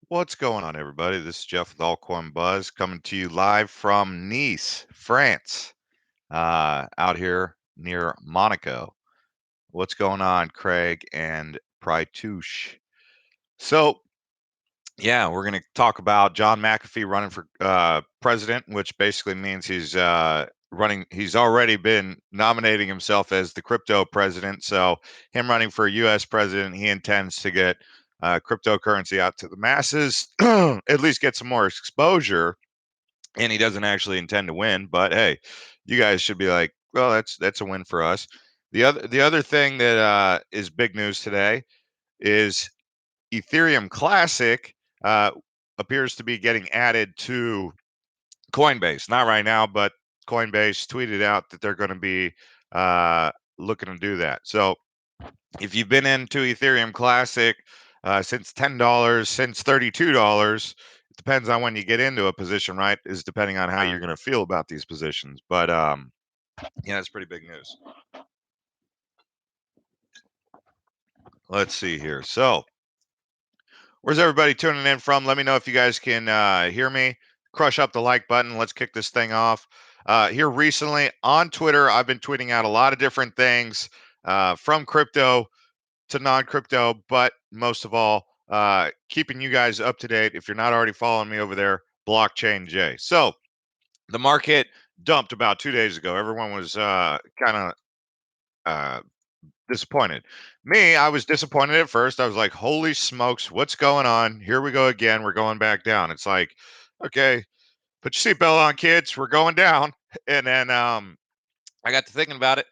What's going on, everybody? This is Jeff with Altcoin Buzz coming to you live from Nice, France, out here near Monaco. What's going on, Craig and Prytouche? So, yeah, we're going to talk about John McAfee running for president, which basically means he's running. He's already been nominating himself as the crypto president. So, him running for U.S. president, he intends to get cryptocurrency out to the masses, at least get some more exposure. And he doesn't actually intend to win, but hey, you guys should be like, well, that's a win for us. The other thing that is big news today is Ethereum Classic uh, appears to be getting added to Coinbase. Not right now, but Coinbase tweeted out that they're going to be uh, looking to do that. So if you've been into Ethereum Classic since $10, since $32, it depends on when you get into a position, right? Is depending on how you're going to feel about these positions. But yeah, it's pretty big news. Let's see here. So where's everybody tuning in from? Let me know if you guys can hear me. Crush up the like button. Let's kick this thing off. Here recently on Twitter, I've been tweeting out a lot of different things from crypto to non-crypto, but most of all, keeping you guys up to date. If you're not already following me over there, Blockchain J. So the market dumped about 2 days ago. Everyone was kind of uh, disappointed. Me, I was disappointed at first. I was like, holy smokes, what's going on? Here we go again. We're going back down. It's like, okay, put your seatbelt on, kids. We're going down. And then I got to thinking about it,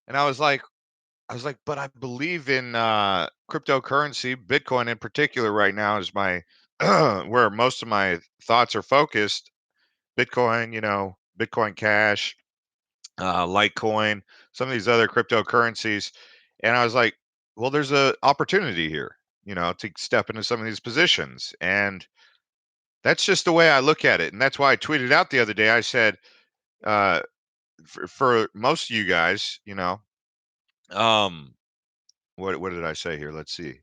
and I was like, but I believe in cryptocurrency, Bitcoin in particular. Right now is my where most of my thoughts are focused. Bitcoin, Bitcoin Cash, Litecoin, some of these other cryptocurrencies, and I was like, well, there's a opportunity here, to step into some of these positions, and that's just the way I look at it, and that's why I tweeted out the other day. I said, uh, for most of you guys, um, what did I say here? Let's see.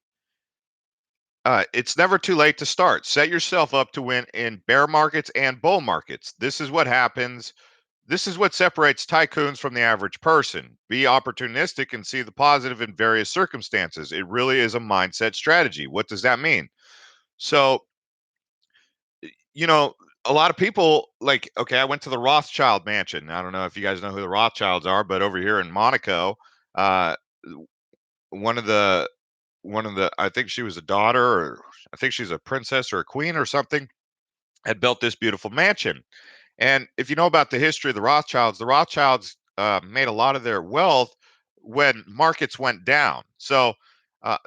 It's never too late to start. Set yourself up to win in bear markets and bull markets. This is what happens. This is what separates tycoons from the average person. Be opportunistic and see the positive in various circumstances. It really is a mindset strategy. What does that mean? So, you know, a lot of people like, okay, I went to the Rothschild mansion. I don't know if you guys know who the Rothschilds are, but over here in Monaco, uh, one of the I think she was a daughter, or I think she's a princess or a queen or something, had built this beautiful mansion. And if you know about the history of the Rothschilds made a lot of their wealth when markets went down. So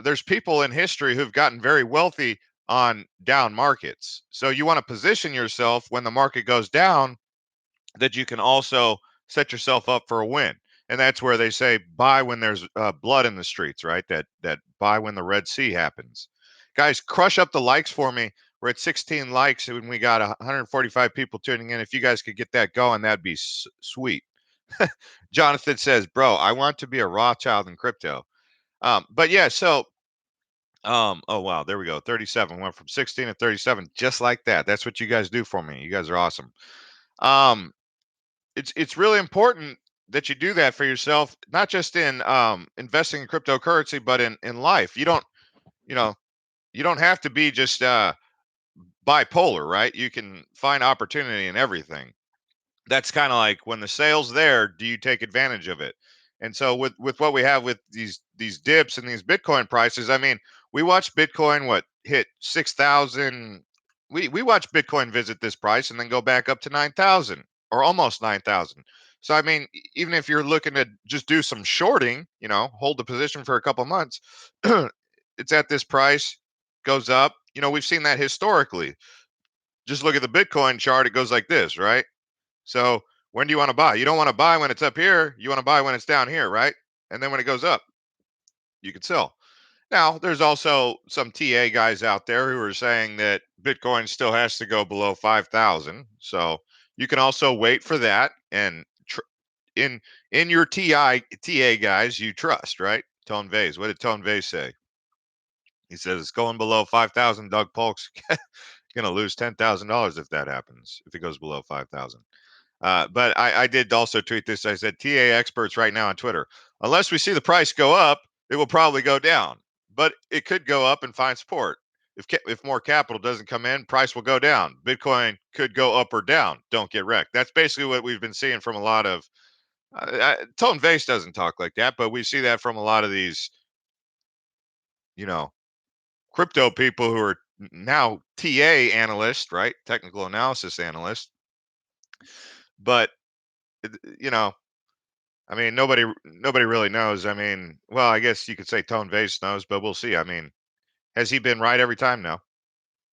there's people in history who've gotten very wealthy on down markets. So you want to position yourself when the market goes down, that you can also set yourself up for a win. And that's where they say buy when there's blood in the streets, right? That buy when the Red Sea happens. Guys, crush up the likes for me. We're at 16 likes and we got 145 people tuning in. If you guys could get that going, that'd be sweet. Jonathan says, "Bro, I want to be a Rothschild in crypto." But yeah, so oh wow, there we go. 37 went from 16 to 37, just like that. That's what you guys do for me. You guys are awesome. Um, it's really important that you do that for yourself, not just in investing in cryptocurrency, but in life. You know you don't have to be just bipolar, right? You can find opportunity in everything. That's kind of like when the sale's there, do you take advantage of it? And so with what we have with these dips and these Bitcoin prices, I mean, we watched Bitcoin what hit 6,000. We watched Bitcoin visit this price and then go back up to 9,000 or almost 9,000. So I mean, even if you're looking to just do some shorting, hold the position for a couple months, it's at this price, goes up. We've seen that historically. Just look at the Bitcoin chart, it goes like this, right? So when do you want to buy? You don't want to buy when it's up here. You want to buy when it's down here, right? And then when it goes up, you can sell. Now, there's also some TA guys out there who are saying that Bitcoin still has to go below 5,000. So you can also wait for that. And in your TA guys, you trust, right? Tone Vase. What did Tone Vase say? He says it's going below 5,000. Doug Polk's going to lose $10,000 if that happens, if it goes below 5,000. But I did also tweet this. I said, TA experts right now on Twitter, unless we see the price go up, it will probably go down, but it could go up and find support. If more capital doesn't come in, price will go down. Bitcoin could go up or down. Don't get wrecked. That's basically what we've been seeing from a lot of. Tone Vase doesn't talk like that, but we see that from a lot of these, you know, crypto people who are now TA analysts, right? Technical analysis analysts. But you know, I mean, nobody really knows. I mean, well, I guess you could say Tone Vase knows, but we'll see. I mean, has he been right every time? No.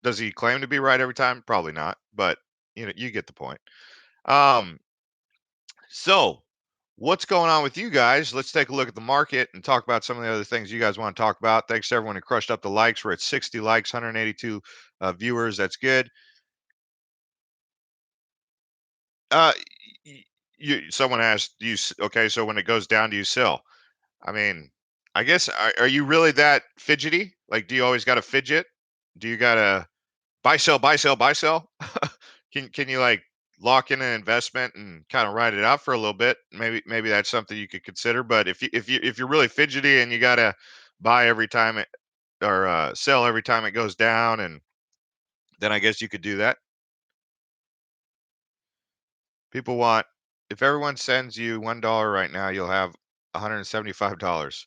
Does he claim to be right every time? Probably not. But you get the point. Um, so what's going on with you guys? Let's take a look at the market and talk about some of the other things you guys want to talk about. Thanks to everyone who crushed up the likes. We're at 60 likes, 182 viewers. That's good. Uh, someone asked, do you okay? So when it goes down, do you sell? I mean, I guess are you really that fidgety? Like, do you always got to fidget? Do you got to buy, sell, buy, sell, buy, sell? Can you like lock in an investment and kind of ride it out for a little bit? Maybe that's something you could consider. But if you're really fidgety and you got to buy every time it or sell every time it goes down, and then I guess you could do that. People want, if everyone sends you $1 right now, you'll have $175.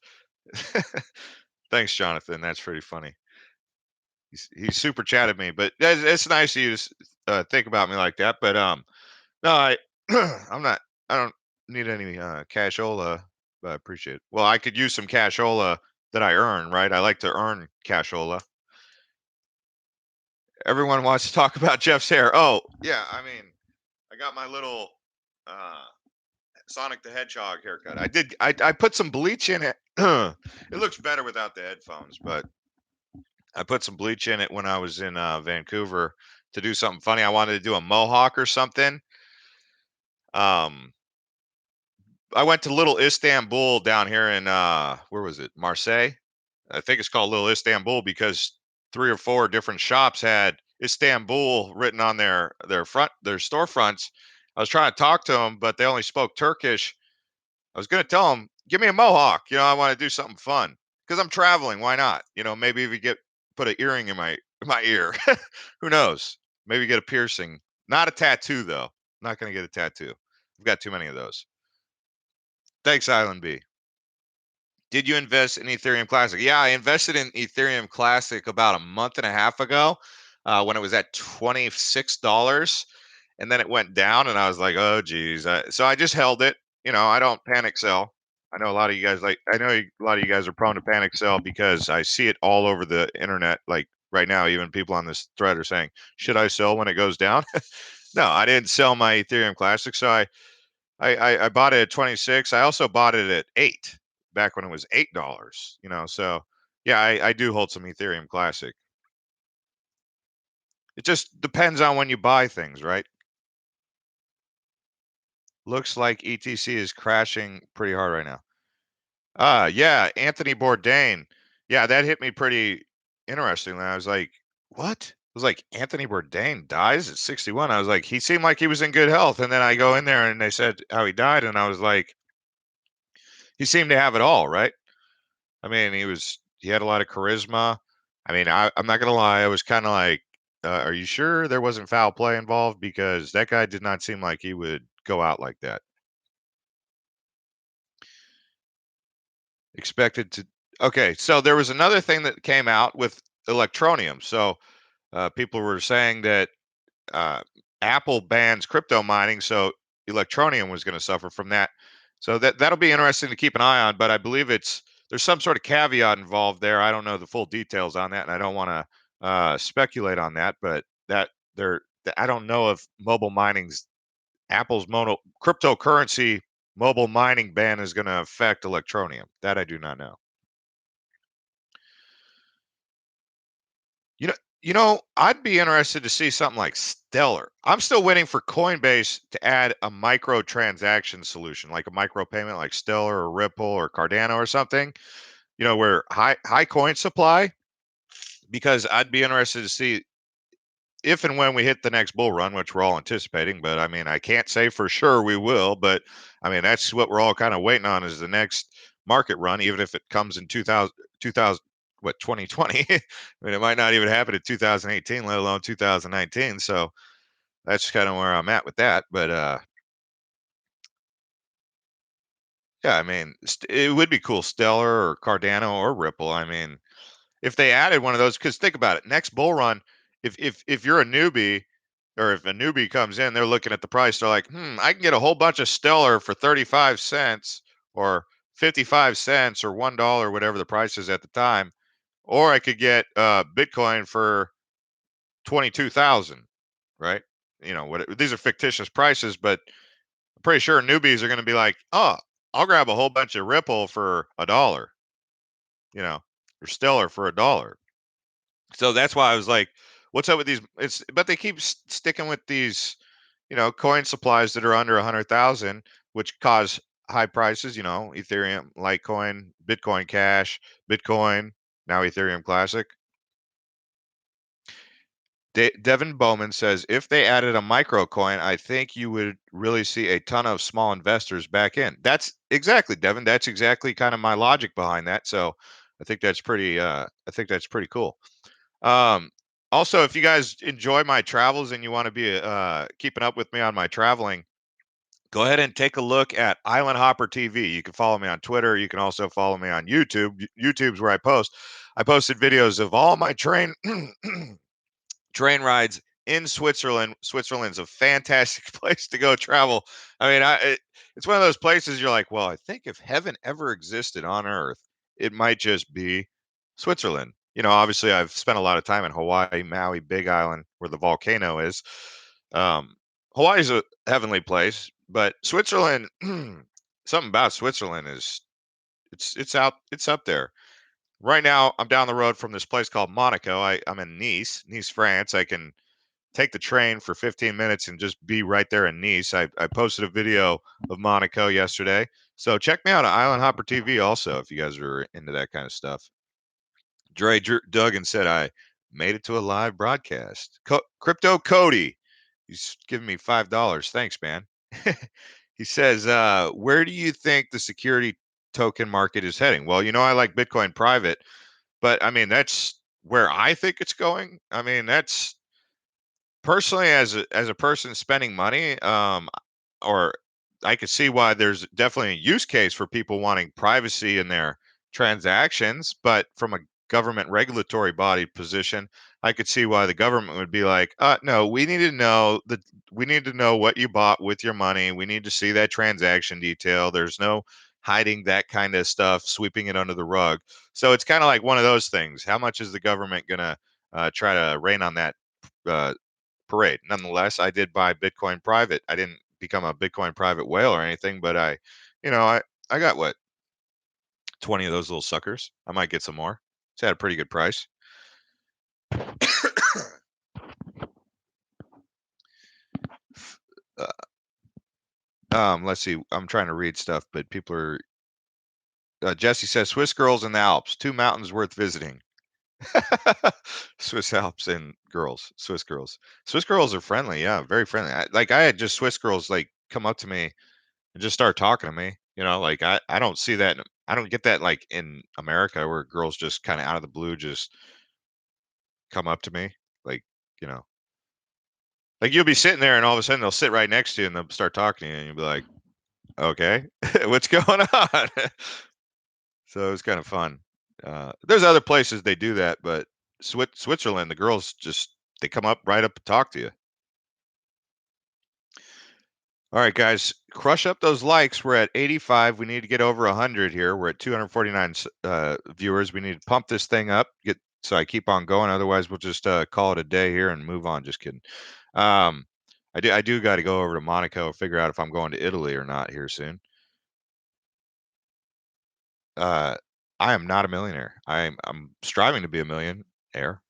Thanks, Jonathan. That's pretty funny. He super chatted me, but it's nice of you to think about me like that. But no, I'm not. I don't need any cashola, but I appreciate it. Well, I could use some cashola that I earn, right? I like to earn cashola. Everyone wants to talk about Jeff's hair. Oh yeah, I mean, I got my little uh, Sonic the Hedgehog haircut. I did. I put some bleach in it. It looks better without the headphones, but I put some bleach in it when I was in Vancouver to do something funny. I wanted to do a mohawk or something. Um, I went to Little Istanbul down here in where was it? Marseille. I think it's called Little Istanbul because 3 or 4 different shops had Istanbul written on their storefronts. I was trying to talk to them, but they only spoke Turkish. I was gonna tell him, "Give me a mohawk." I want to do something fun because I'm traveling. Why not? Maybe if you put an earring in my ear, who knows? Maybe get a piercing. Not a tattoo though. Not gonna get a tattoo. I've got too many of those. Thanks, Island B. Did you invest in Ethereum Classic? Yeah, I invested in Ethereum Classic about a month and a half ago when it was at $26. And then it went down, and I was like, oh, geez. So I just held it. I don't panic sell. I know a lot of you guys I know a lot of you guys are prone to panic sell because I see it all over the internet. Like right now, even people on this thread are saying, should I sell when it goes down? No, I didn't sell my Ethereum Classic. So I bought it at 26. I also bought it at 8 back when it was $8. So yeah, I do hold some Ethereum Classic. It just depends on when you buy things, right? Looks like ETC is crashing pretty hard right now. Yeah, Anthony Bourdain. Yeah, that hit me pretty interestingly. I was like, what? It was like Anthony Bourdain dies at 61. I was like, he seemed like he was in good health. And then I go in there and they said how he died. And I was like, he seemed to have it all, right? I mean, he had a lot of charisma. I mean, I'm not gonna lie, I was kind of like, are you sure there wasn't foul play involved? Because that guy did not seem like he would go out like that. Expected to. Okay, so there was another thing that came out with Electronium. So people were saying that uh, Apple bans crypto mining, so Electronium was going to suffer from that. So that'll be interesting to keep an eye on. But I believe there's some sort of caveat involved there. I don't know the full details on that, and I don't want to speculate on that. But I don't know if mobile mining's Apple's cryptocurrency mobile mining ban is going to affect Electronium. That I do not know. I'd be interested to see something like Stellar. I'm still waiting for Coinbase to add a microtransaction solution, like a micro payment, like Stellar or Ripple or Cardano or something. Where high coin supply, because I'd be interested to see if and when we hit the next bull run, which we're all anticipating. But I mean, I can't say for sure we will, but I mean, that's what we're all kind of waiting on, is the next market run, even if it comes in 2000, what, 2020. I mean, it might not even happen in 2018, let alone 2019. So that's kind of where I'm at with that. But yeah, I mean, it would be cool, Stellar or Cardano or Ripple. I mean, if they added one of those, because think about it, next bull run, if you're a newbie, or if a newbie comes in, they're looking at the price, they're like, I can get a whole bunch of Stellar for 35 cents or 55 cents or $1, whatever the price is at the time, or I could get Bitcoin for 22,000, right? You know what? These are fictitious prices, but I'm pretty sure newbies are going to be like, oh, I'll grab a whole bunch of Ripple for $1, you know, or Stellar for $1. So that's why I was like, what's up with these? But they keep sticking with these, coin supplies that are under 100,000, which cause high prices. Ethereum, Litecoin, Bitcoin Cash, Bitcoin, now Ethereum Classic. Devin Bowman says, if they added a micro coin, I think you would really see a ton of small investors back in. That's exactly, Devin. That's exactly kind of my logic behind that. So I think that's pretty. I think that's pretty cool. Um, Also, if you guys enjoy my travels and you want to be keeping up with me on my traveling, go ahead and take a look at Island Hopper TV. You can follow me on Twitter. You can also follow me on YouTube. YouTube's where I post. I posted videos of all my train train rides in Switzerland. Switzerland's a fantastic place to go travel. I mean, it's one of those places you're like, well, I think if heaven ever existed on Earth, it might just be Switzerland. Obviously, I've spent a lot of time in Hawaii, Maui, Big Island, where the volcano is. Um, Hawaii's a heavenly place, but Switzerland, something about Switzerland is it's up there. Right now, I'm down the road from this place called Monaco. I'm in Nice, France. I can take the train for 15 minutes and just be right there in Nice. I posted a video of Monaco yesterday. So check me out on Island Hopper TV also if you guys are into that kind of stuff. Duggan said I made it to a live broadcast. Crypto Cody, he's giving me $5. Thanks, man. He says, where do you think the security token market is heading? Well, I like Bitcoin private, but I mean, that's where I think it's going. I mean, that's personally, as a person spending money, or I could see why there's definitely a use case for people wanting privacy in their transactions, but from a government regulatory body position, I could see why the government would be like, no, we need to know what you bought with your money. We need to see that transaction detail. There's no hiding that kind of stuff, sweeping it under the rug. So it's kind of like one of those things. How much is the government gonna try to rein on that parade? Nonetheless, I did buy Bitcoin private. I didn't become a Bitcoin private whale or anything, but I got what, 20 of those little suckers. I might get some more. It's at a pretty good price. Let's see. I'm trying to read stuff, but people are. Jesse says Swiss girls in the Alps, two mountains worth visiting. Swiss Alps and girls, Swiss girls. Swiss girls are friendly, yeah, very friendly. I had just Swiss girls like come up to me and just start talking to me. Like I don't see that. I don't get that like in America where girls just kind of out of the blue just come up to me, like you know, like you'll be sitting there and all of a sudden they'll sit right next to you and they'll start talking to you and you'll be like, okay, what's going on? So it was kind of fun. There's other places they do that, but Switzerland, the girls just they come up right up and talk to you. All right, guys, crush up those likes. We're at 85. We need to get over 100 here. We're at 249 viewers. We need to pump this thing up. So I keep on going. Otherwise, we'll just call it a day here and move on. Just kidding. Um, I do got to go over to Monaco, figure out if I'm going to Italy or not here soon. Uh, I am not a millionaire. I'm striving to be a millionaire.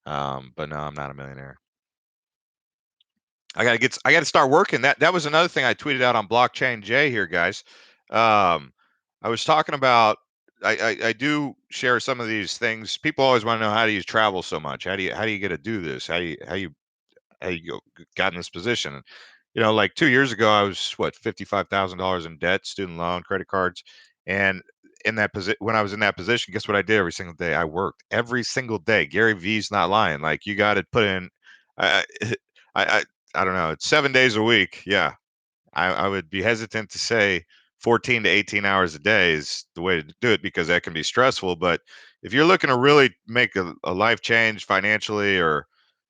But no, I'm not a millionaire. I gotta start working. That was another thing I tweeted out on Blockchain J here, guys. I was talking about I do share some of these things. People always want to know, how do you travel so much? How do you get to do this? How you got in this position? Like 2 years ago, I was what, $55,000 in debt, student loan, credit cards, and in that position, when I was in that position, guess what I did every single day? I worked every single day. Gary V's not lying. Like, you got to put in. I, I I I don't know. It's 7 days a week. Yeah, I would be hesitant to say 14 to 18 hours a day is the way to do it, because that can be stressful. But if you're looking to really make a life change financially, or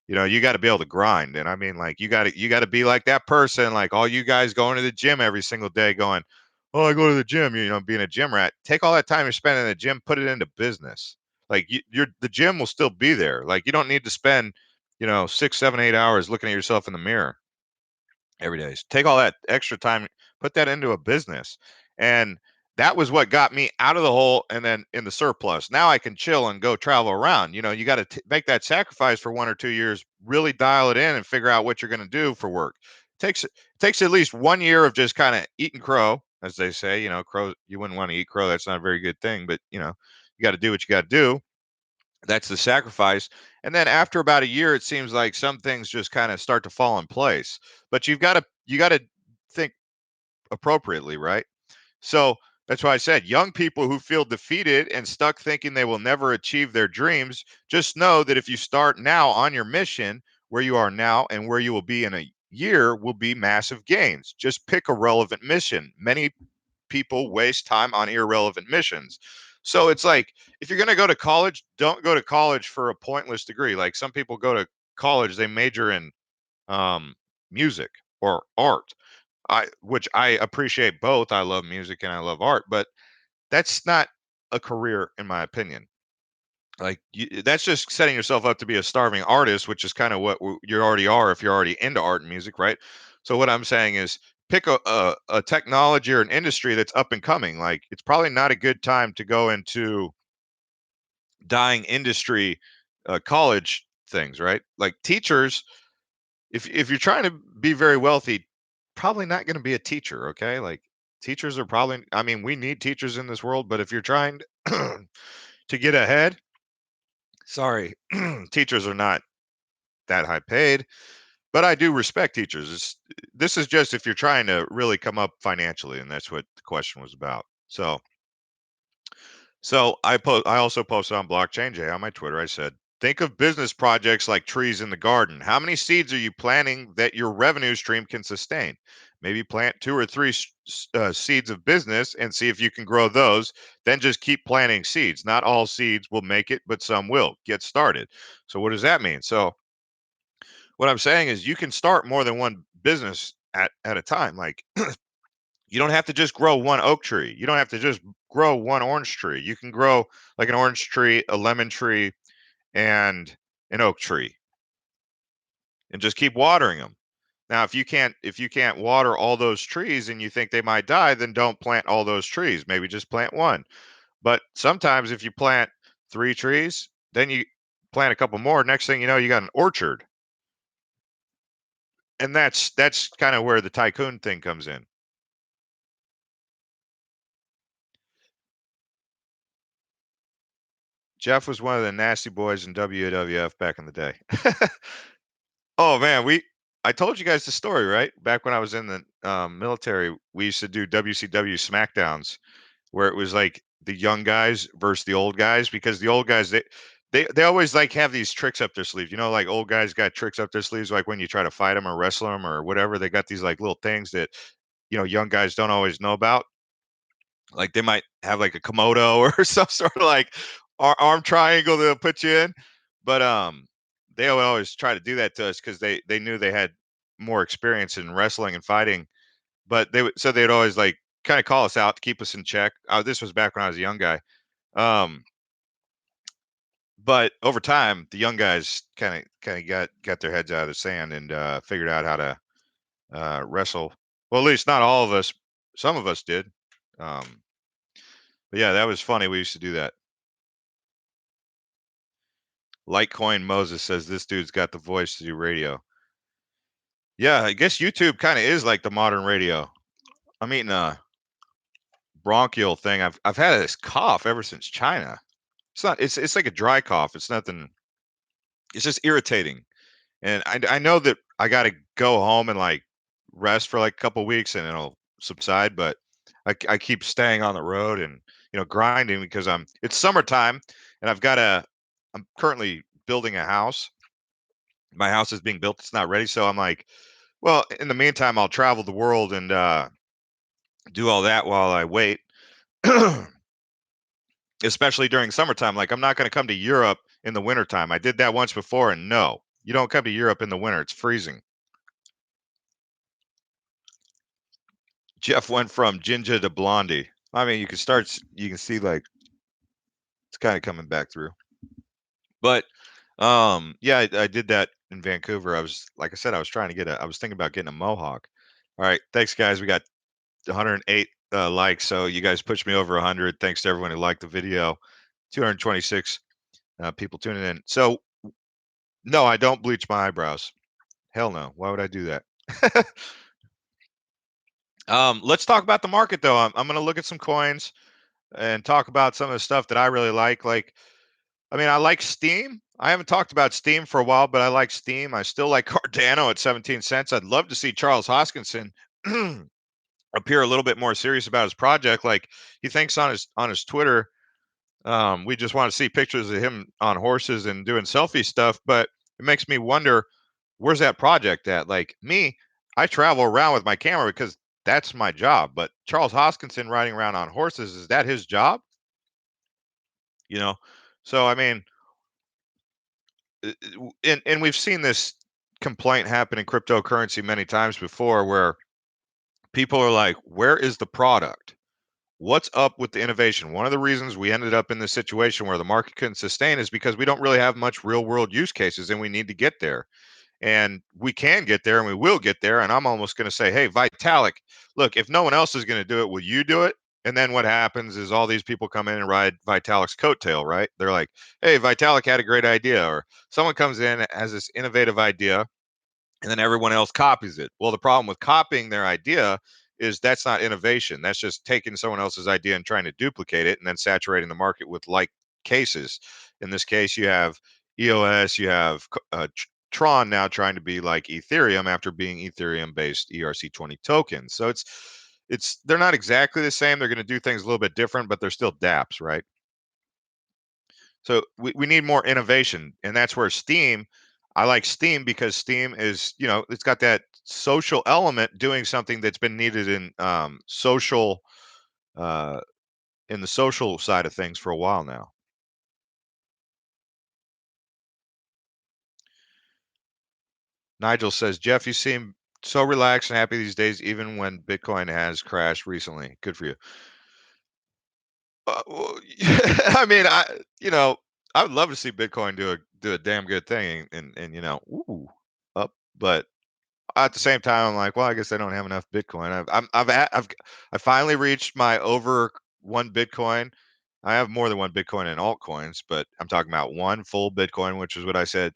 you got to be able to grind. And I mean, like, you got to be like that person, like all you guys going to the gym every single day, going, oh, I go to the gym, being a gym rat. Take all that time you're spending in the gym, put it into business. Like, the gym will still be there. Like, you don't need to spend 6, 7, 8 hours looking at yourself in the mirror every day. Take all that extra time, put that into a business. And that was what got me out of the hole and then in the surplus. Now I can chill and go travel around. You got to make that sacrifice for 1 or 2 years, really dial it in and figure out what you're going to do for work. It takes at least 1 year of just kind of eating crow, as they say. Crow, you wouldn't want to eat crow. That's not a very good thing, but you got to do what you got to do. That's the sacrifice. And then after about a year, it seems like some things just kind of start to fall in place. But you got to think appropriately, right? So that's why I said, young people who feel defeated and stuck thinking they will never achieve their dreams, just know that if you start now on your mission, where you are now and where you will be in a year will be massive gains. Just pick a relevant mission. Many people waste time on irrelevant missions. So it's like, if you're going to go to college, don't go to college for a pointless degree. Like, some people go to college, they major in um, music or art. Which I appreciate both. I love music and I love art, but that's not a career, in my opinion. Like, that's just setting yourself up to be a starving artist, which is kind of what you already are if you're already into art and music, right? So what I'm saying is, pick a technology or an industry that's up and coming. Like, it's probably not a good time to go into dying industry, college things, right? Like, teachers, if you're trying to be very wealthy, probably not going to be a teacher. Okay, like, teachers are probably, I mean, we need teachers in this world, but if you're trying to get ahead, sorry, teachers are not that high paid. But I do respect teachers. This is just if you're trying to really come up financially, and that's what the question was about. So I also posted on Blockchain Jay on my Twitter. I said, think of business projects like trees in the garden. How many seeds are you planting that your revenue stream can sustain? Maybe plant two or three seeds of business and see if you can grow those. Then just keep planting seeds. Not all seeds will make it, but some will. Get started. So what does that mean? So what I'm saying is, you can start more than one business at a time. Like, you don't have to just grow one oak tree. You don't have to just grow one orange tree. You can grow, like, an orange tree, a lemon tree, and an oak tree, and just keep watering them. Now, if you can't water all those trees and you think they might die, then don't plant all those trees. Maybe just plant one. But sometimes if you plant 3 trees, then you plant a couple more. Next thing you know, you got an orchard. And that's kind of where the tycoon thing comes in. Jeff was one of the nasty boys in WWF back in the day. Oh man, I told you guys the story, right? Back when I was in the military, we used to do WCW SmackDowns, where it was like the young guys versus the old guys, because the old guys, they always like have these tricks up their sleeves. Like, old guys got tricks up their sleeves, like when you try to fight them or wrestle them or whatever, they got these like little things that young guys don't always know about. Like, they might have like a komodo or some sort of like arm triangle they'll put you in. But they would always try to do that to us because they knew they had more experience in wrestling and fighting. But they'd always like kind of call us out to keep us in check. This was back when I was a young guy. Um, but over time, the young guys kind of got their heads out of the sand and figured out how to wrestle. Well, at least not all of us. Some of us did. Um, but yeah, that was funny. We used to do that. Litecoin Moses says this dude's got the voice to do radio. Yeah, I guess YouTube kind of is like the modern radio. I'm eating a bronchial thing. I've had this cough ever since China. It's like a dry cough. It's nothing. It's just irritating. And I know that I got to go home and like rest for like a couple weeks and it'll subside, but I keep staying on the road and grinding because it's summertime and I'm currently building a house. My house is being built. It's not ready. So I'm like, well, in the meantime, I'll travel the world and do all that while I wait. Especially during summertime. Like I'm not going to come to Europe in the wintertime. I did that once before and no, you don't come to Europe in the winter. It's freezing. Jeff went from ginger to blondie. I mean, you can see like it's kind of coming back through. But yeah, I did that in Vancouver. Like I said, I was thinking about getting a mohawk. All right, thanks guys. We got 108 likes, so you guys pushed me over 100. Thanks to everyone who liked the video. 226 people tuning in. So no, I don't bleach my eyebrows. Hell no. Why would I do that? Let's talk about the market though. I'm going to look at some coins and talk about some of the stuff that I really like. Like, I mean, I like Steam. I haven't talked about Steam for a while, but I like Steam. I still like Cardano at 17 cents. I'd love to see Charles Hoskinson appear a little bit more serious about his project. Like he thinks on his Twitter, we just want to see pictures of him on horses and doing selfie stuff. But it makes me wonder, where's that project at? Like me, I travel around with my camera because that's my job. But Charles Hoskinson riding around on horses, is that his job? You know? So I mean, and we've seen this complaint happen in cryptocurrency many times before where people are like, where is the product? What's up with the innovation? One of the reasons we ended up in this situation where the market couldn't sustain is because we don't really have much real world use cases and we need to get there. And we can get there and we will get there. And I'm almost going to say, hey, Vitalik, look, if no one else is going to do it, will you do it? And then what happens is all these people come in and ride Vitalik's coattail, right? They're like, hey, Vitalik had a great idea. Or someone comes in, has this innovative idea, and then everyone else copies it. Well, the problem with copying their idea is that's not innovation. That's just taking someone else's idea and trying to duplicate it and then saturating the market with like cases. In this case, you have EOS, you have Tron now trying to be like Ethereum after being Ethereum based ERC20 tokens. So it's they're not exactly the same. They're going to do things a little bit different, but they're still dApps, right? So we need more innovation, and that's where Steam. I like Steam because Steam is, it's got that social element doing something that's been needed uh, in the social side of things for a while now. Nigel says, Jeff, you seem so relaxed and happy these days, even when Bitcoin has crashed recently. Good for you. Well, I mean, I would love to see Bitcoin do a damn good thing and ooh, up, but at the same time, I'm like, well, I guess I don't have enough Bitcoin. I finally reached my over 1 Bitcoin. I have more than 1 Bitcoin in altcoins, but I'm talking about one full Bitcoin, which is what I said.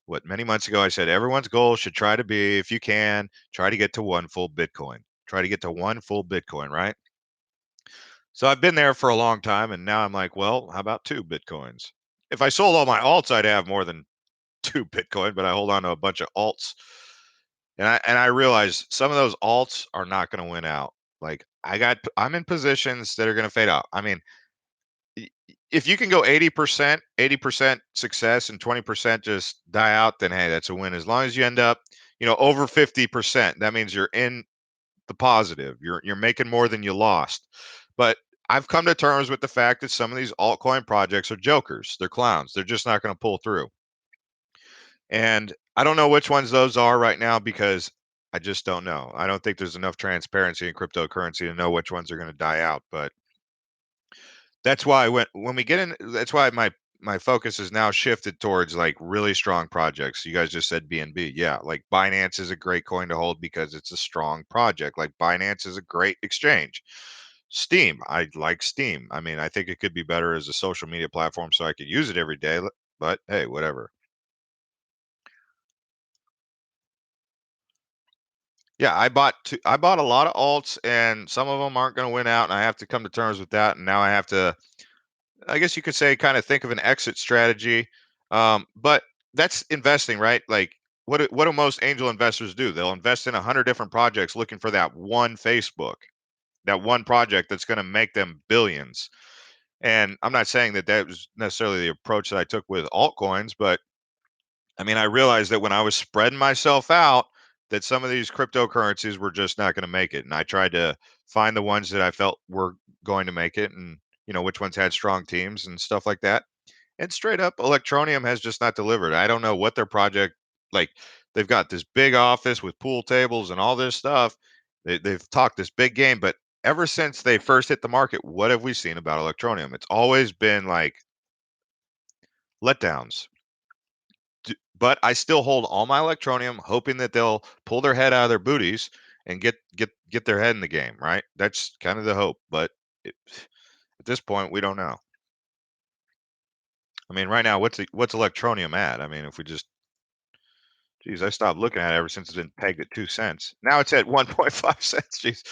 What many months ago I said everyone's goal should try to be, if you can, try to get to one full Bitcoin. Try to get to one full Bitcoin, right? So I've been there for a long time, and now I'm like, well, how about 2 Bitcoins? If I sold all my alts, I'd have more than 2 Bitcoin, but I hold on to a bunch of alts. And I realize some of those alts are not going to win out. Like I'm in positions that are going to fade out. I mean, if you can go 80% success and 20% just die out, then hey, that's a win. As long as you end up, over 50%, that means you're in the positive. You're making more than you lost. But I've come to terms with the fact that some of these altcoin projects are jokers. They're clowns. They're just not going to pull through. And I don't know which ones those are right now because I just don't know. I don't think there's enough transparency in cryptocurrency to know which ones are going to die out. But that's why when we get in, that's why my focus is now shifted towards like really strong projects. You guys just said BNB. Yeah, like Binance is a great coin to hold because it's a strong project. Like Binance is a great exchange. Steam, I like Steam. I mean, I think it could be better as a social media platform so I could use it every day, but hey, whatever. Yeah, I bought a lot of alts, and some of them aren't going to win out, and I have to come to terms with that. And now I have to, I guess you could say, kind of think of an exit strategy. But that's investing, right? Like, what do most angel investors do? They'll invest in 100 different projects, looking for that one Facebook, that one project that's going to make them billions. And I'm not saying that that was necessarily the approach that I took with altcoins, but I mean, I realized that when I was spreading myself out, that some of these cryptocurrencies were just not going to make it. And I tried to find the ones that I felt were going to make it, and which ones had strong teams and stuff like that. And straight up, Electronium has just not delivered. I don't know what their project, like, they've got this big office with pool tables and all this stuff. They've talked this big game, but ever since they first hit the market, what have we seen about Electronium? It's always been like letdowns. But I still hold all my Electronium, hoping that they'll pull their head out of their booties and get their head in the game, right? That's kind of the hope, but it, at this point, we don't know. I mean, right now, what's Electronium at? I mean, if we just, geez, I stopped looking at it ever since it's been pegged at 2 cents. Now it's at 1.5 cents. Jeez,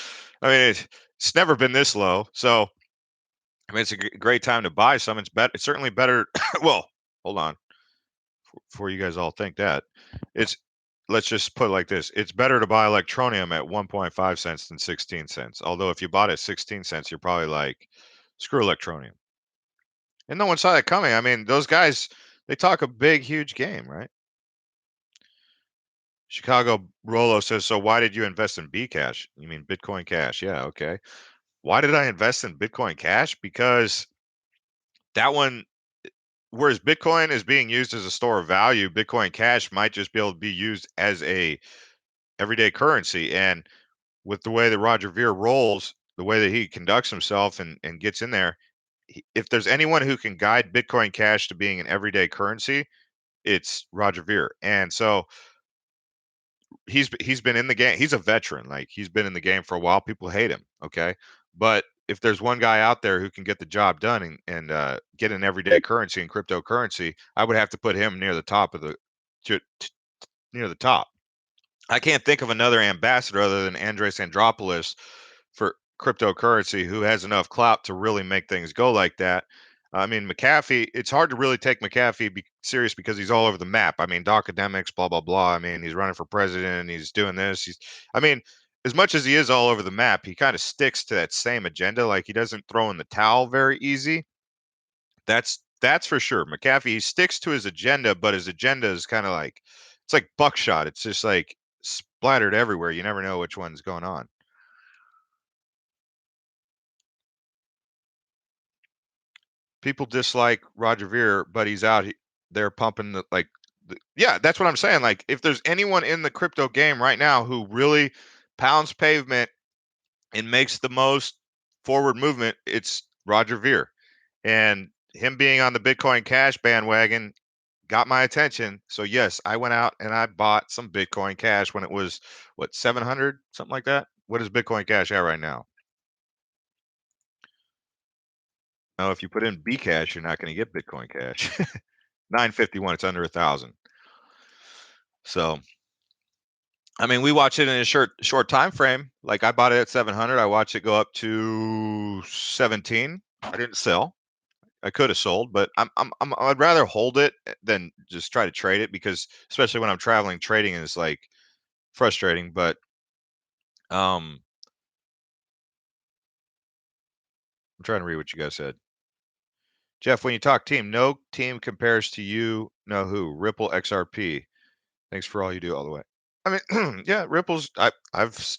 I mean, it's never been this low. So, I mean, it's a great time to buy some. It's better. It's certainly better. Well, hold on. Before you guys all think that, it's, let's just put it like this: it's better to buy Electronium at 1.5 cents than 16 cents. Although if you bought at 16 cents, you're probably like, screw Electronium. And no one saw that coming. I mean, those guys, they talk a big, huge game, right? Chicago Rolo says, so why did you invest in Bcash? You mean Bitcoin Cash? Yeah, okay. Why did I invest in Bitcoin Cash? Because that one, whereas Bitcoin is being used as a store of value, Bitcoin Cash might just be able to be used as a everyday currency. And with the way that Roger Ver rolls, the way that he conducts himself and gets in there, if there's anyone who can guide Bitcoin Cash to being an everyday currency, it's Roger Ver. And so he's been in the game. He's a veteran. Like, he's been in the game for a while. People hate him, okay? But if there's one guy out there who can get the job done and get an everyday currency and cryptocurrency, I would have to put him near the top of the near the top. I can't think of another ambassador other than Andres Andropoulos for cryptocurrency who has enough clout to really make things go like that. I mean, Mcafee, it's hard to really take Mcafee serious because he's all over the map. I mean, academics, blah, blah, blah. I mean, he's running for president, he's doing this. I mean, as much as he is all over the map, he kind of sticks to that same agenda. Like, he doesn't throw in the towel very easy. That's for sure. McAfee, he sticks to his agenda, but his agenda is kind of like, it's like buckshot. It's just like splattered everywhere. You never know which one's going on. People dislike Roger Ver, but he's out there pumping yeah, that's what I'm saying. Like, if there's anyone in the crypto game right now who really pounds pavement and makes the most forward movement, it's Roger Ver. And him being on the Bitcoin Cash bandwagon got my attention. So yes, I went out and I bought some Bitcoin Cash when it was, what, 700, something like that. What is Bitcoin Cash at right now? No, if you put in Bcash, you're not going to get Bitcoin Cash. 951. It's under 1,000. So, I mean, we watch it in a short time frame. Like, I bought it at 700. I watched it go up to 17. I didn't sell. I could have sold, but I'd rather hold it than just try to trade it, because especially when I'm traveling, trading is like frustrating. But um I'm trying to read what you guys said. Jeff, when you talk team, no team compares to you. Know who? Ripple XRP. Thanks for all you do all the way. I mean, yeah, Ripple's. I've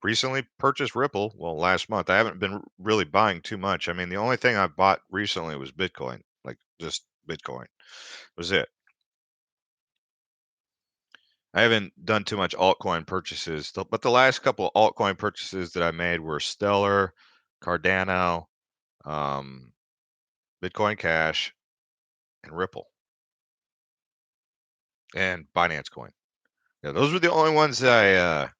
recently purchased Ripple. Well, last month. I haven't been really buying too much. I mean, the only thing I bought recently was Bitcoin, like just Bitcoin. Was it? I haven't done too much altcoin purchases, but the last couple of altcoin purchases that I made were Stellar, Cardano, um, Bitcoin Cash, and Ripple, and Binance Coin. Yeah, those were the only ones that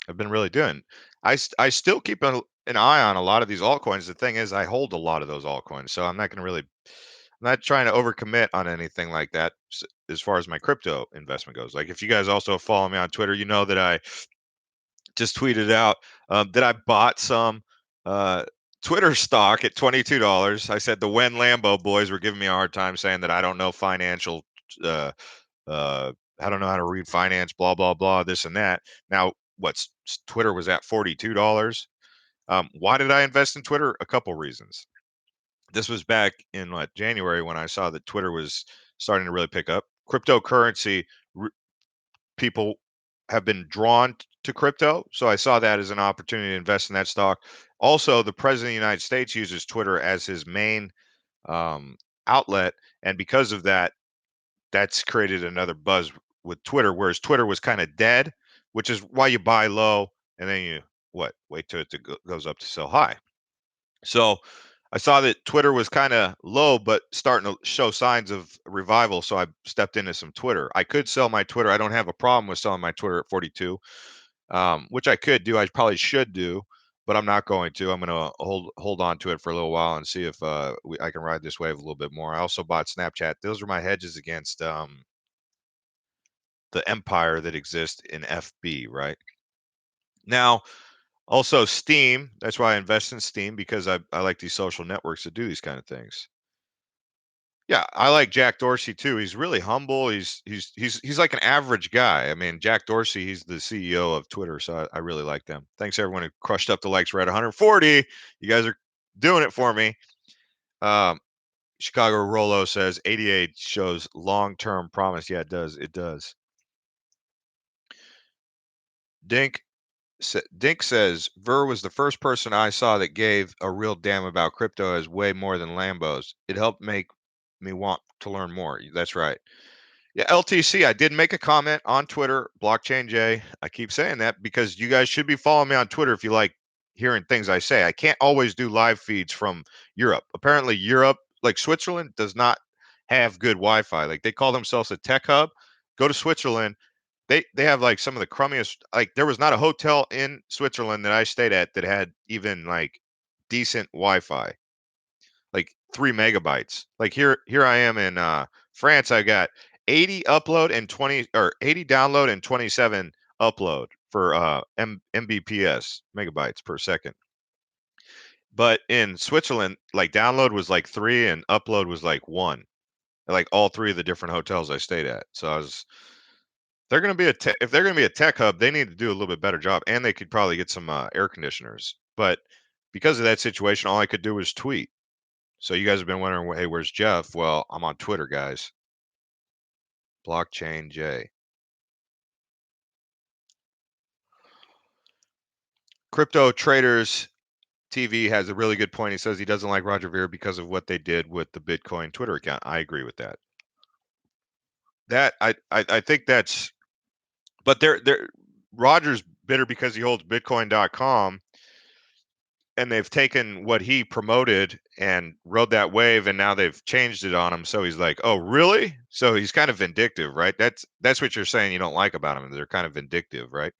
have been really doing. I still keep an eye on a lot of these altcoins. The thing is, I hold a lot of those altcoins, so I'm not going to really, I'm not trying to overcommit on anything like that as far as my crypto investment goes. Like, if you guys also follow me on Twitter, you know that just tweeted out that I bought some uh, Twitter stock at $22. I said the When Lambo boys were giving me a hard time saying that I don't know financial, uh, I don't know how to read finance, blah blah blah, this and that. Now, Twitter was at $42. Why did I invest in Twitter? A couple reasons. This was back in January when I saw that Twitter was starting to really pick up. Cryptocurrency people have been drawn to crypto. So I saw that as an opportunity to invest in that stock. Also, the president of the United States uses Twitter as his main um, outlet. And because of that, that's created another buzz with Twitter, whereas Twitter was kind of dead, which is why you buy low and then you wait till goes up to sell high. So I saw that Twitter was kind of low, but starting to show signs of revival. So I stepped into some Twitter. I could sell my Twitter. I don't have a problem with selling my Twitter at 42, which I could do. I probably should do, but I'm not going to. I'm going to hold on to it for a little while and see if I can ride this wave a little bit more. I also bought Snapchat. Those are my hedges against the empire that exists in FB, right? Now, also Steam. That's why I invest in Steam because I like these social networks that do these kind of things. Yeah, I like Jack Dorsey too. He's really humble. He's like an average guy. I mean, Jack Dorsey, he's the CEO of Twitter, so I really like them. Thanks everyone who crushed up the likes. We're at 140. You guys are doing it for me. Um, Chicago Rolo says 88 shows long-term promise. Yeah, it does. It does. Dink Dink says Ver was the first person I saw that gave a real damn about crypto as way more than Lambos. It helped make me want to learn more. That's right. Yeah, LTC. I did make a comment on Twitter, Blockchain J. I keep saying that because you guys should be following me on Twitter if you like hearing things I say. I can't always do live feeds from Europe. Apparently, Europe, like Switzerland, does not have good Wi-Fi. Like they call themselves a tech hub. Go to Switzerland. They have like some of the crummiest. Like there was not a hotel in Switzerland that I stayed at that had even like decent Wi-Fi, like 3 megabytes. Like here I am in France. I got 80 upload and 20 or 80 download and 27 upload for mbps, megabytes per second. But in Switzerland, like download was like 3 and upload was like 1. Like all three of the different hotels I stayed at. So I was they're going to be if they're going to be a tech hub, they need to do a little bit better job, and they could probably get some air conditioners. But because of that situation, all I could do was tweet. So you guys have been wondering, "Well, hey, where's Jeff?" Well, I'm on Twitter, guys. Blockchain J. Crypto Traders TV has a really good point. He says he doesn't like Roger Ver because of what they did with the Bitcoin Twitter account. I agree with that. I think that's, but they're Roger's bitter because he holds Bitcoin.com, and they've taken what he promoted and rode that wave, and now they've changed it on him. So he's like, "Oh, really?" So he's kind of vindictive, right? That's what you're saying you don't like about him. They're kind of vindictive, right?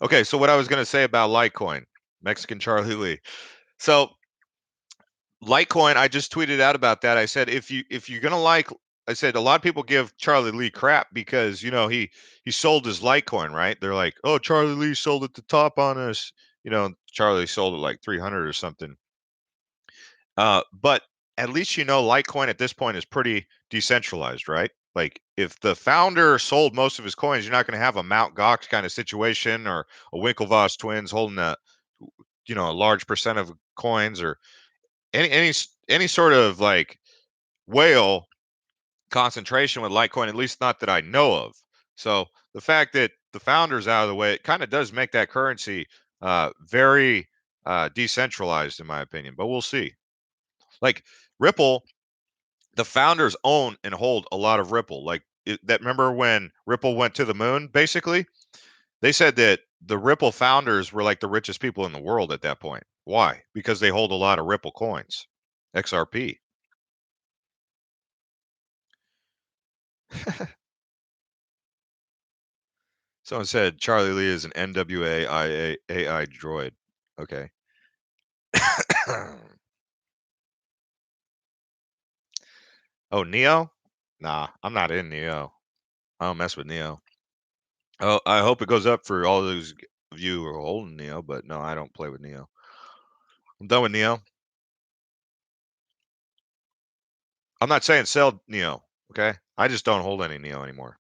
Okay, so what I was going to say about Litecoin, Mexican Charlie Lee. So Litecoin, I just tweeted out about that. I said if you're going to like, I said a lot of people give Charlie Lee crap because he sold his Litecoin, right? They're like, "Oh, Charlie Lee sold at the top on us." Charlie sold it like 300 or something. But at least Litecoin at this point is pretty decentralized, right? Like if the founder sold most of his coins, you're not going to have a Mount Gox kind of situation or a Winklevoss twins holding a large percent of coins or any sort of like whale concentration with Litecoin, at least not that I know of. So the fact that the founder's out of the way, it kind of does make that currency very decentralized, in my opinion. But we'll see. Like Ripple, the founders own and hold a lot of Ripple. Like remember when Ripple went to the moon, basically? They said that the Ripple founders were like the richest people in the world at that point. Why? Because they hold a lot of Ripple coins, XRP. Someone said Charlie Lee is an NWA AI droid. Okay. Oh, Neo? Nah, I'm not in Neo. I don't mess with Neo. Oh, I hope it goes up for all those of you who are holding Neo, but no, I don't play with Neo. I'm done with Neo. I'm not saying sell Neo, okay? I just don't hold any Neo anymore.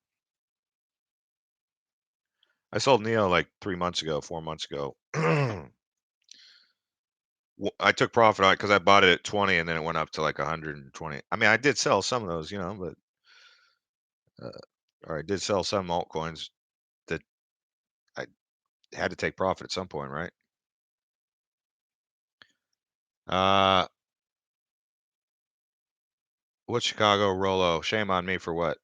I sold Neo like 3 months ago, 4 months ago. I took profit on it because I bought it at 20 and then it went up to like 120. I mean, I did sell some of those, but or I did sell some altcoins that I had to take profit at some point, right? Uh, what Chicago Rolo? Shame on me for what?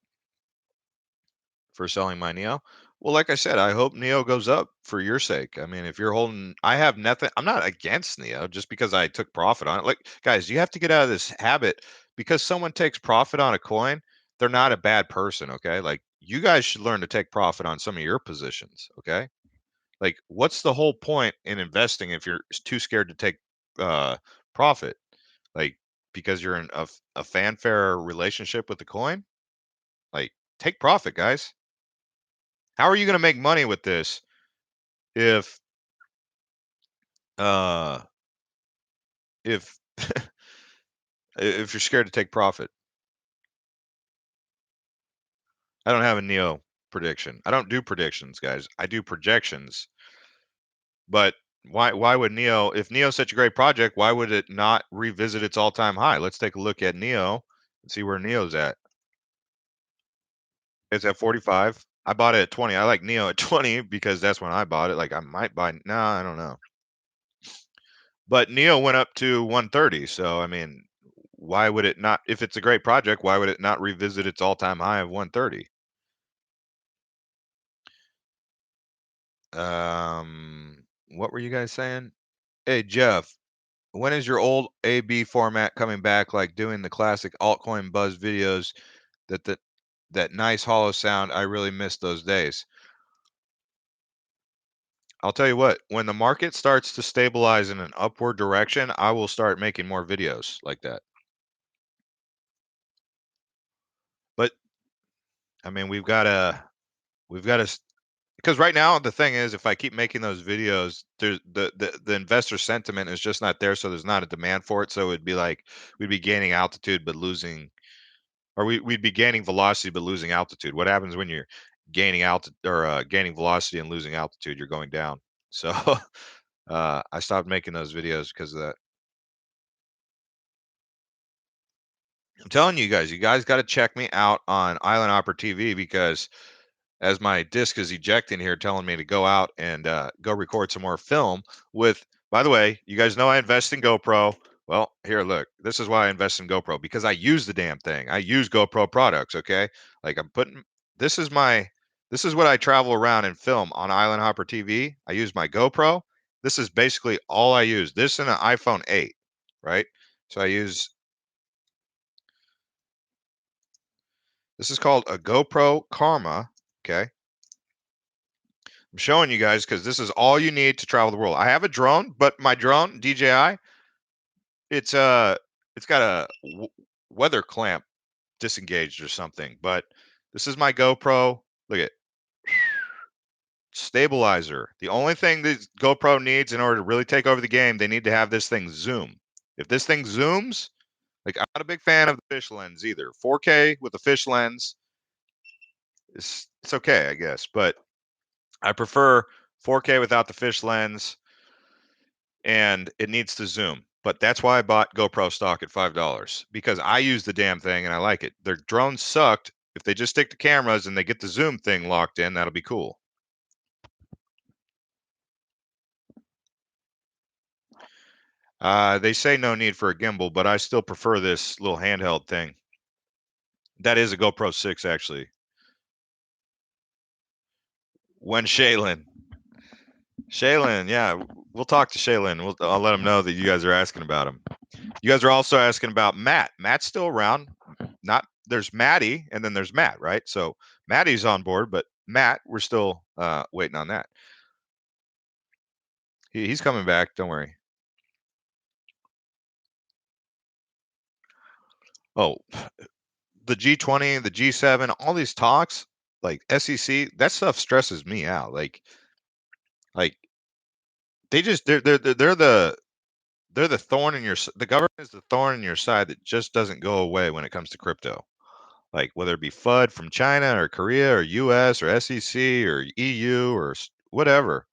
For selling my Neo? Well, like I said, I hope Neo goes up for your sake. I mean, if you're holding, I have nothing. I'm not against Neo just because I took profit on it. Like, guys, you have to get out of this habit because someone takes profit on a coin, they're not a bad person. Okay. Like, you guys should learn to take profit on some of your positions. Okay. Like, what's the whole point in investing if you're too scared to take uh, profit? Like, because you're in a fanfare relationship with the coin? Like, take profit, guys. How are you going to make money with this if uh if if you're scared to take profit? I don't have a Neo prediction. I don't do predictions, guys. I do projections. But why would Neo, if Neo's such a great project, why would it not revisit its all-time high? Let's take a look at Neo and see where Neo's at. It's at 45. I bought it at 20. I like Neo at 20 because that's when I bought it. Like, I might buy, no, I don't know. But Neo went up to 130. So I mean, why would it not, if it's a great project, why would it not revisit its all-time high of 130? What were you guys saying? Hey Jeff, when is your old AB format coming back, like doing the classic altcoin buzz videos, that that that nice hollow sound? I really miss those days. I'll tell you what, when the market starts to stabilize in an upward direction, I will start making more videos like that. But I mean, we've got to, because right now the thing is, if I keep making those videos, there's the investor sentiment is just not there, so there's not a demand for it. So it'd be like we'd be gaining altitude but losing, or we'd be gaining velocity but losing altitude. What happens when you're gaining altitude, or gaining velocity and losing altitude? You're going down. So I stopped making those videos because of that. I'm telling you guys got to check me out on Island Hopper TV, because as my disc is ejecting here, telling me to go out and go record some more film with. By the way, you guys know I invest in GoPro. Well, here, look. This is why I invest in GoPro, because I use the damn thing. I use GoPro products. Okay, like I'm putting. This is my. This is what I travel around and film on Island Hopper TV. I use my GoPro. This is basically all I use. This and an iPhone 8, right? So I use. This is called a GoPro Karma. Okay. I'm showing you guys because this is all you need to travel the world. I have a drone, but my drone DJI, it's it's got a weather clamp disengaged or something. But this is my GoPro. Look at stabilizer. The only thing that GoPro needs in order to really take over the game, they need to have this thing zoom. If this thing zooms, like, I'm not a big fan of the fish lens either. 4K with the fish lens, it's okay, I guess, but I prefer 4K without the fish lens, and it needs to zoom. But that's why I bought GoPro stock at $5, because I use the damn thing and I like it. Their drones sucked. If they just stick to cameras and they get the zoom thing locked in, that'll be cool. They say no need for a gimbal, but I still prefer this little handheld thing. That is a GoPro 6, actually. When Shaylin, yeah, we'll talk to Shaylin. I'll let him know that you guys are asking about him. You guys are also asking about Matt. Matt's still around. Not There's Maddie and then there's Matt, right? So Maddie's on board, but Matt, we're still waiting on that. He's coming back. Don't worry. Oh, the G20, the G7, all these talks. like SEC, that stuff stresses me out. Like they just they're the thorn in your the government is the thorn in your side that just doesn't go away when it comes to crypto. Like whether it be FUD from China or Korea or US or SEC or EU or whatever.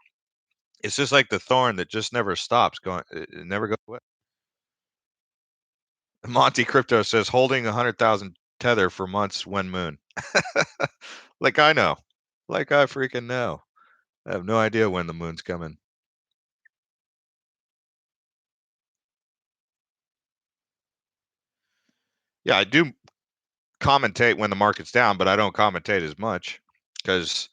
It's just like the thorn that just never stops going. It never goes away. Monte Crypto says holding 100,000 tether for months when moon. Like I know. Like I freaking know. I have no idea when the moon's coming. Yeah, I do commentate when the market's down, but I don't commentate as much because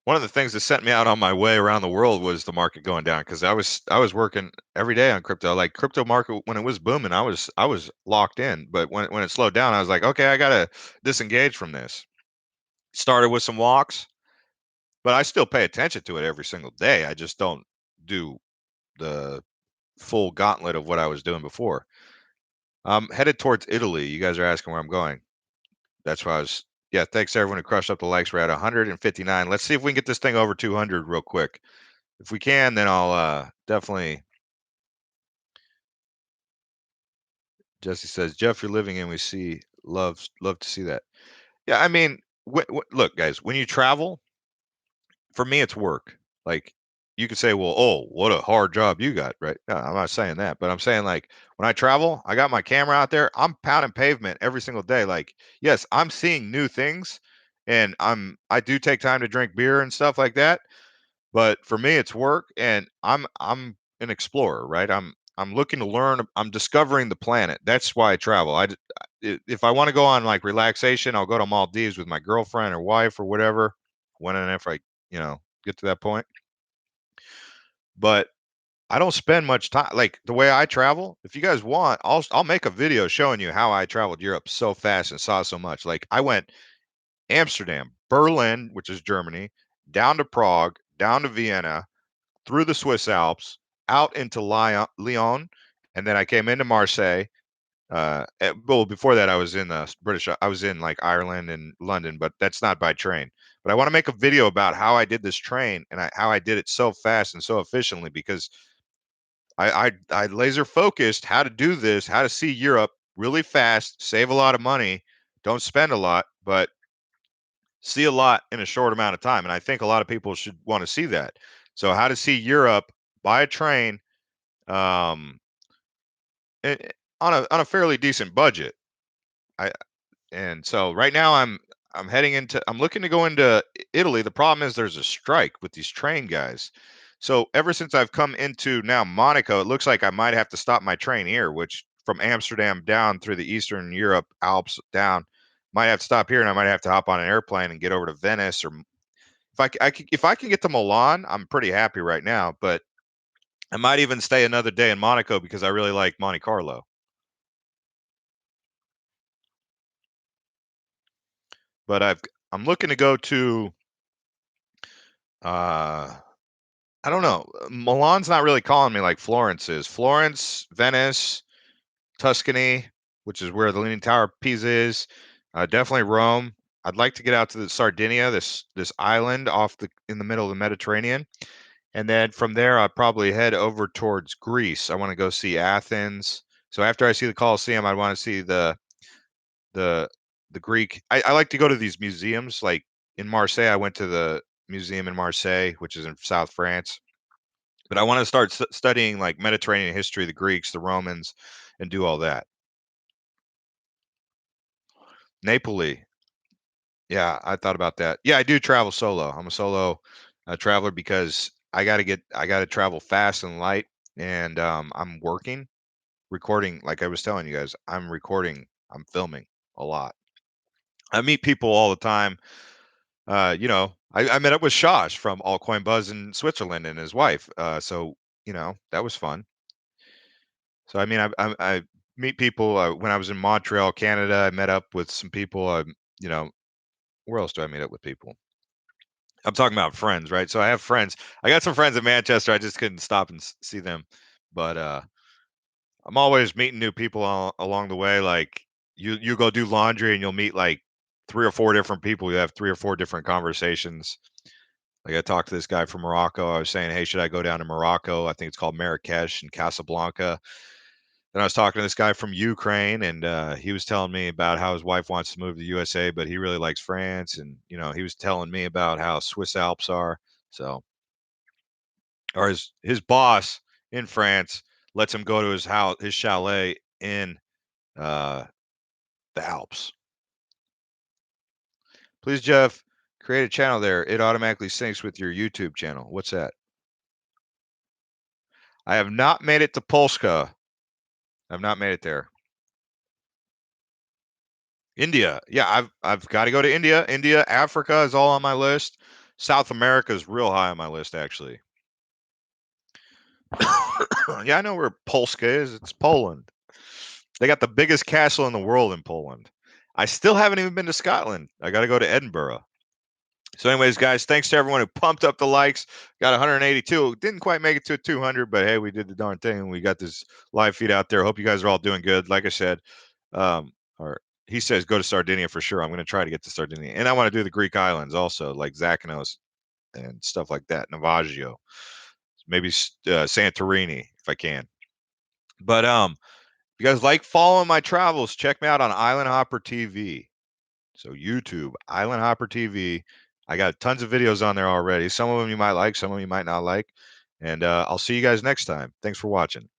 one of the things that sent me out on my way around the world was the market going down because I was working every day on crypto. Like crypto market when it was booming, I was locked in. But when it slowed down, I was like, okay, I gotta disengage from this. Started with some walks, but I still pay attention to it every single day. I just don't do the full gauntlet of what I was doing before. I'm headed towards Italy. You guys are asking where I'm going. That's why I was. Yeah, thanks to everyone who crushed up the likes. We're at 159. Let's see if we can get this thing over 200 real quick. If we can, then I'll definitely. Jesse says, Jeff, you're living in. We see love to see that. Yeah, I mean, look, guys, when you travel, for me, it's work. Like you could say, well, oh, what a hard job you got, right? No, I'm not saying that, but I'm saying like when I travel, I got my camera out there. I'm pounding pavement every single day. Like, yes, I'm seeing new things, and I do take time to drink beer and stuff like that. But for me, it's work, and I'm an explorer, right? I'm looking to learn. I'm discovering the planet. That's why I travel. If I want to go on like relaxation, I'll go to Maldives with my girlfriend or wife or whatever. When and if I, get to that point. But I don't spend much time like the way I travel. If you guys want, I'll make a video showing you how I traveled Europe so fast and saw so much. Like I went Amsterdam, Berlin, which is Germany, down to Prague, down to Vienna, through the Swiss Alps, out into Lyon, and then I came into Marseille. Well, before that, I was in British. I was in like Ireland and London, but that's not by train. But I want to make a video about how I did this train and how I did it so fast and so efficiently because I laser focused how to do this, how to see Europe really fast, save a lot of money, don't spend a lot, but see a lot in a short amount of time. And I think a lot of people should want to see that. So how to see Europe by a train um, on a fairly decent budget. I and so right now I'm looking to go into Italy. The problem is there's a strike with these train guys. So ever since I've come into now Monaco, it looks like I might have to stop my train here, which from Amsterdam down through the Eastern Europe Alps down, might have to stop here, and I might have to hop on an airplane and get over to Venice, or if I can get to Milan, I'm pretty happy right now. But I might even stay another day in Monaco because I really like Monte Carlo. But I'm looking to go to uh I don't know. Milan's not really calling me like Florence is. Florence, Venice, Tuscany, which is where the Leaning Tower of Pisa is. Definitely Rome. I'd like to get out to the Sardinia, this island off in the middle of the Mediterranean, and then from there I'd probably head over towards Greece. I want to go see Athens. So after I see the Colosseum, I want to see the the Greek. I like to go to these museums. Like in Marseille, I went to the museum in Marseille, which is in South France. But I want to start studying like Mediterranean history, the Greeks, the Romans, and do all that. Napoli. Yeah, I thought about that. Yeah, I do travel solo. I'm a solo traveler because I got to travel fast and light, and I'm working, recording. Like I was telling you guys, I'm recording, I'm filming a lot. I meet people all the time. I met up with Shosh from Altcoin Buzz in Switzerland and his wife. So that was fun. So I mean, I meet people when I was in Montreal, Canada. I met up with some people. You know, where else do I meet up with people? I'm talking about friends, right? So I have friends. I got some friends in Manchester. I just couldn't stop and see them, but I'm always meeting new people along the way. Like you go do laundry and you'll meet like 3 or 4 different people. You have 3 or 4 different conversations. Like I talked to this guy from Morocco. I was saying, hey, should I go down to Morocco? I think it's called Marrakesh and Casablanca. Then I was talking to this guy from Ukraine, and he was telling me about how his wife wants to move to the USA, but he really likes France. And he was telling me about how Swiss Alps are. So, or his boss in France lets him go to his house, his chalet in uh, the Alps. Please, Jeff, create a channel there. It automatically syncs with your YouTube channel. What's that? I have not made it to Polska. I've not made it there. India. Yeah, I've got to go to India. India, Africa is all on my list. South America is real high on my list, actually. Yeah, I know where Polska is. It's Poland. They got the biggest castle in the world in Poland. I still haven't even been to Scotland. I got to go to Edinburgh. So, anyways, guys, thanks to everyone who pumped up the likes. Got 182. Didn't quite make it to 200, but hey, we did the darn thing. And we got this live feed out there. Hope you guys are all doing good. Like I said, or he says go to Sardinia for sure. I'm going to try to get to Sardinia, and I want to do the Greek islands also, like Zakynthos and stuff like that. Navajo, maybe Santorini if I can. But if you guys like following my travels, check me out on Island Hopper TV. So YouTube, Island Hopper TV. I got tons of videos on there already. Some of them you might like, some of them you might not like. And I'll see you guys next time. Thanks for watching.